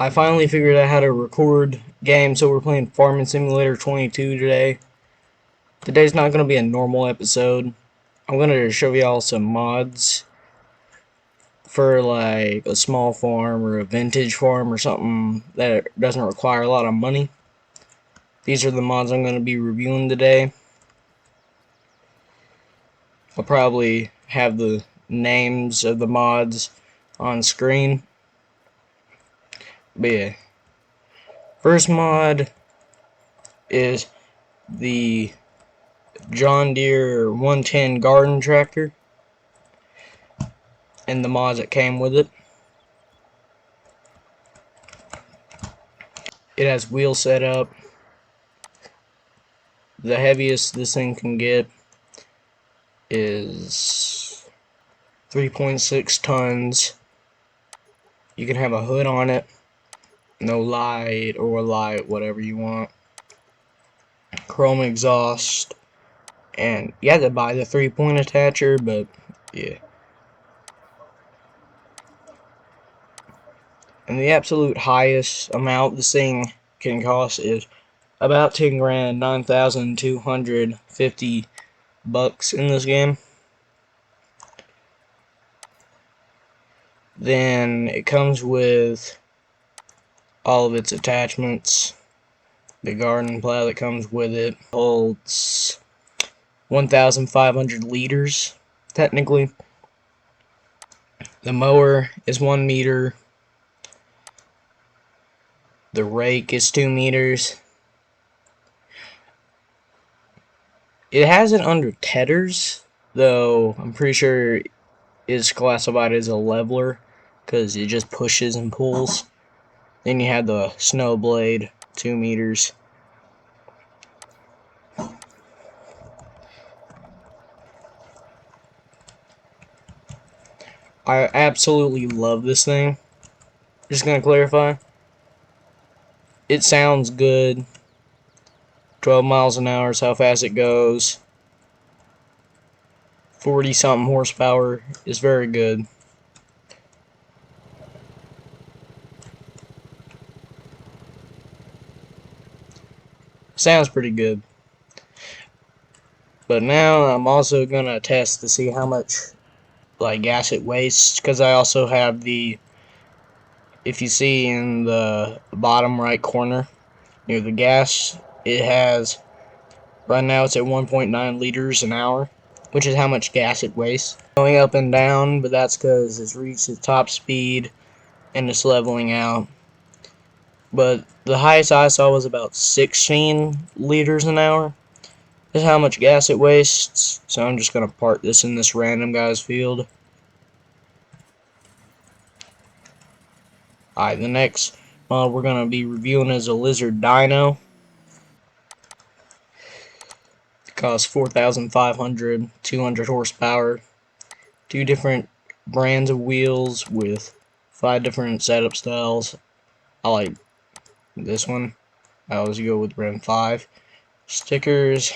I finally figured out how to record games, so we're playing Farming Simulator 22 today. Today's not going to be a normal episode. I'm going to show y'all some mods for like a small farm or a vintage farm or something that doesn't require a lot of money. These are the mods I'm going to be reviewing today. I'll probably have the names of the mods on screen. But yeah. First mod is the John Deere 110 garden tractor and the mods that came with it. It has wheel setup. The heaviest this thing can get is 3.6 tons. You can have a hood on it, no light or light, whatever you want. Chrome exhaust, and you have to buy the 3-point attacher, but yeah. And the absolute highest amount this thing can cost is about 10 grand, 9,250 bucks in this game. Then it comes with all of its attachments. The garden plow that comes with it holds 1,500 liters, technically. The mower is 1 meter. The rake is 2 meters. It has it under tethers, though I'm pretty sure it's classified as a leveler because it just pushes and pulls. Then you have the snow blade, 2 meters. I absolutely love this thing. Just gonna clarify. It sounds good. 12 miles an hour is how fast it goes. 40 something horsepower is very good. Sounds pretty good. But now I'm also gonna test to see how much gas it wastes, because I also have the, if you see in the bottom right corner near the gas, it has, right now it's at 1.9 liters an hour, which is how much gas it wastes. Going up and down, but that's because it's reached its top speed and it's leveling out. But the highest I saw was about 16 liters an hour. This is how much gas it wastes. So I'm just going to park this in this random guy's field. Alright, the next mod we're going to be reviewing is a Lizard Dino. It costs 4,500, 200 horsepower. 2 different brands of wheels with 5 different setup styles. I like this one. I always go with brand 5. Stickers,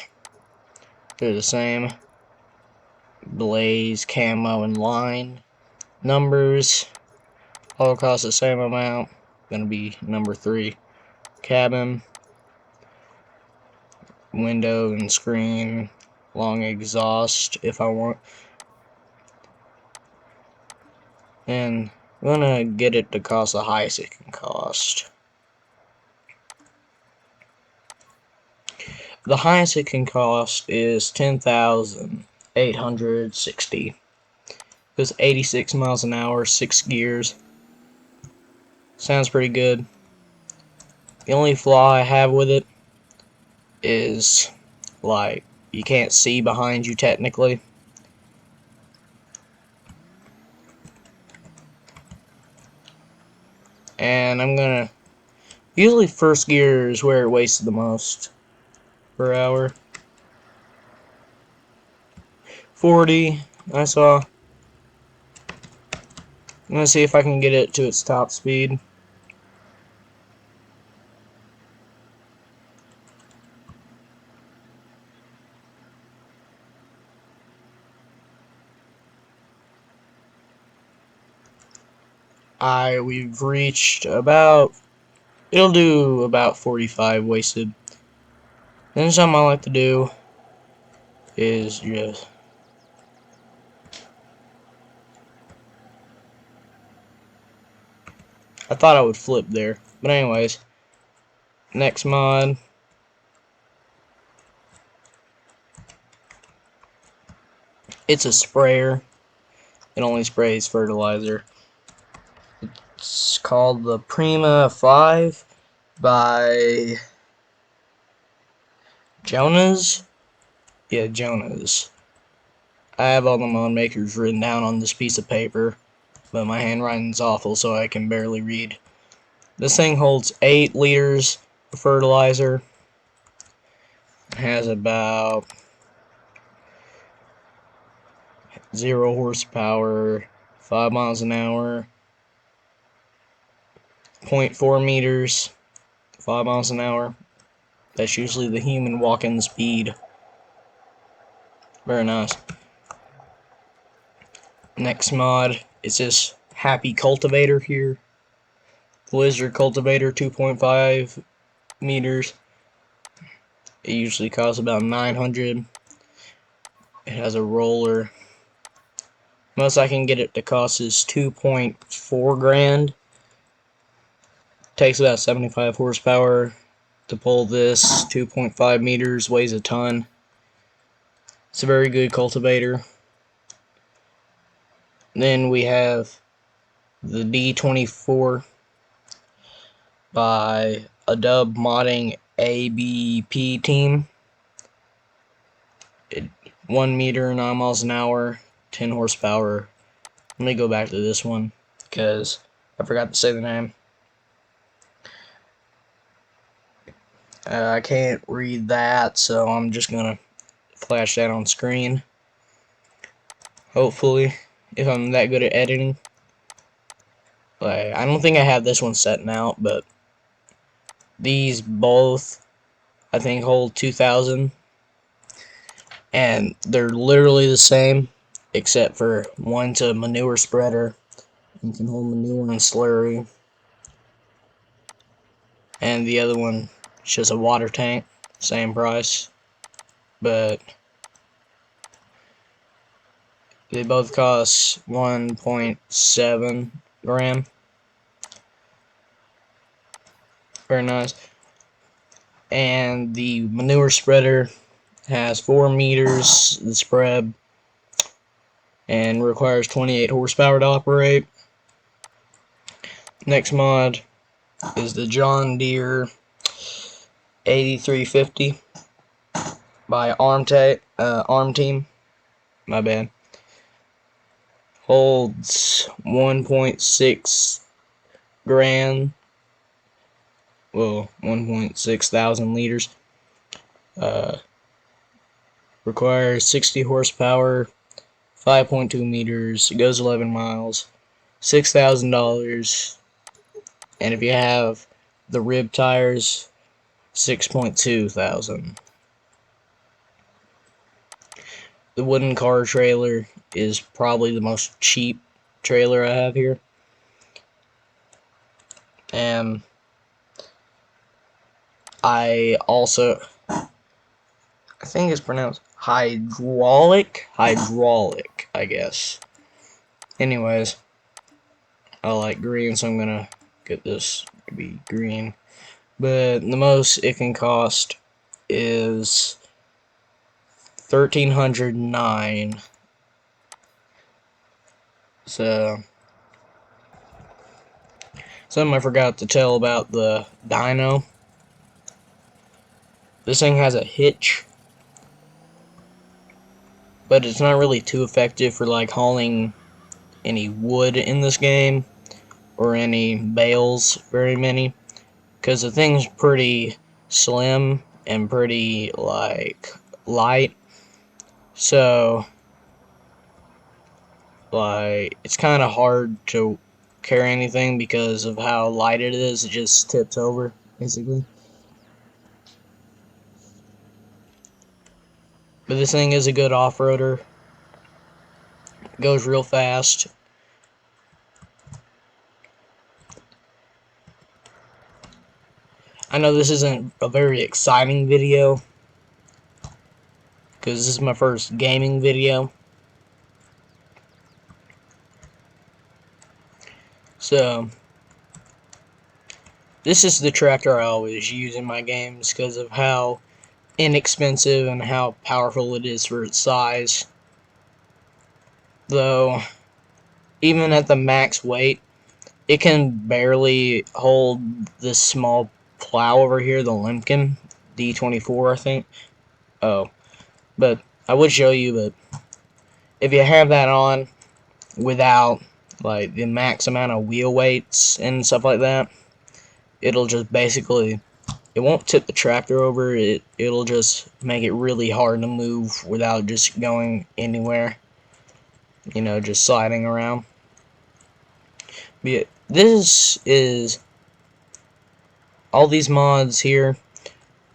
they're the same. Blaze, camo, and line. Numbers all cost the same amount. Gonna be number 3. Cabin, window and screen, long exhaust if I want. And I'm gonna get it to cost the highest it can cost. The highest it can cost is 10,860. Goes 86 miles an hour, 6 gears. Sounds pretty good. The only flaw I have with it is, you can't see behind you technically. And I'm gonna, usually first gear is where it wastes the most per hour. 40, I saw. I'm gonna see if I can get it to its top speed. we've reached about, it'll do about 45 wasted. Then something I like to do is just, I thought I would flip there, but anyways, next mod. It's a sprayer. It only sprays fertilizer. It's called the Prima 5 by Jonas. Yeah, Jonas. I have all the mod makers written down on this piece of paper, but my handwriting's awful, so I can barely read. This thing holds 8 liters of fertilizer. It has about 0 horsepower, 5 miles an hour, 0.4 meters, 5 miles an hour. That's usually the human walking speed. Very nice. Next mod is this Happy Cultivator here. Blizzard Cultivator 2.5 meters. It usually costs about 900. It has a roller. Most I can get it to cost is 2.4 grand. Takes about 75 horsepower to pull this. 2.5 meters, weighs a ton. It's a very good cultivator. Then we have the D24 by a dub modding ABP team. 1 meter, 9 miles an hour, 10 horsepower. Let me go back to this one because I forgot to say the name. I can't read that, so I'm just gonna flash that on screen. Hopefully, if I'm that good at editing. Like, I don't think I have this one setting out, but these both, I think, hold 2,000. And they're literally the same, except for one's a manure spreader. You can hold manure and slurry. And the other one is just a water tank. Same price. But they both cost 1.7 grand. Very nice. And the manure spreader has 4 meters the spread and requires 28 horsepower to operate. Next mod is the John Deere 8350 by Arm Team. My bad. Holds 1.6 grand. Well, 1.6 thousand liters. Requires 60 horsepower, 5.2 meters, it goes 11 miles, $6,000, and if you have the rib tires, 6.2 thousand. The wooden car trailer is probably the most cheap trailer I have here. And I also, I think it's pronounced hydraulic, I guess. Anyways, I like green, so I'm gonna get this to be green. But the most it can cost is 1,309. So, something I forgot to tell about the dyno. This thing has a hitch, but it's not really too effective for like hauling any wood in this game or any bales, very many, because the thing's pretty slim and pretty like light. So like it's kind of hard to carry anything because of how light it is. It just tips over basically. But this thing is a good off-roader. It goes real fast. I know this isn't a very exciting video, because this is my first gaming video. So, this is the tractor I always use in my games because of how inexpensive and how powerful it is for its size. Though, even at the max weight, it can barely hold this small plow over here, the Lemken D24, I think. Oh, but I would show you, but if you have that on without like the max amount of wheel weights and stuff like that, it'll just basically, it won't tip the tractor over, it'll just make it really hard to move without just going anywhere, you know, just sliding around. But yeah, this is, all these mods here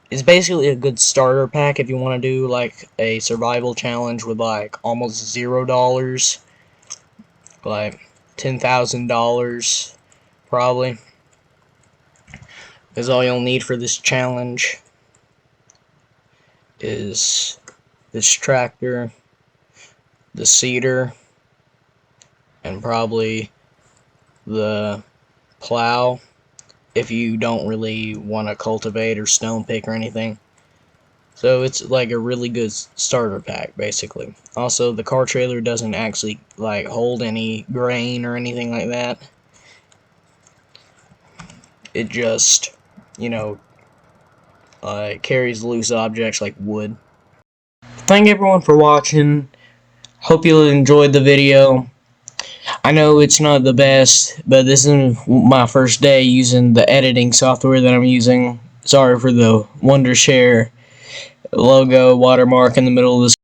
is basically a good starter pack if you want to do like a survival challenge with like almost $0, like $10,000 probably is all you'll need for this challenge. Is this tractor, the seeder, and probably the plow if you don't really want to cultivate or stone pick or anything. So it's like a really good starter pack basically. Also, the car trailer doesn't actually like hold any grain or anything like that. It just, you know, carries loose objects like wood. Thank everyone for watching. Hope you enjoyed the video. I know it's not the best, but this is my first day using the editing software that I'm using. Sorry for the Wondershare logo watermark in the middle of the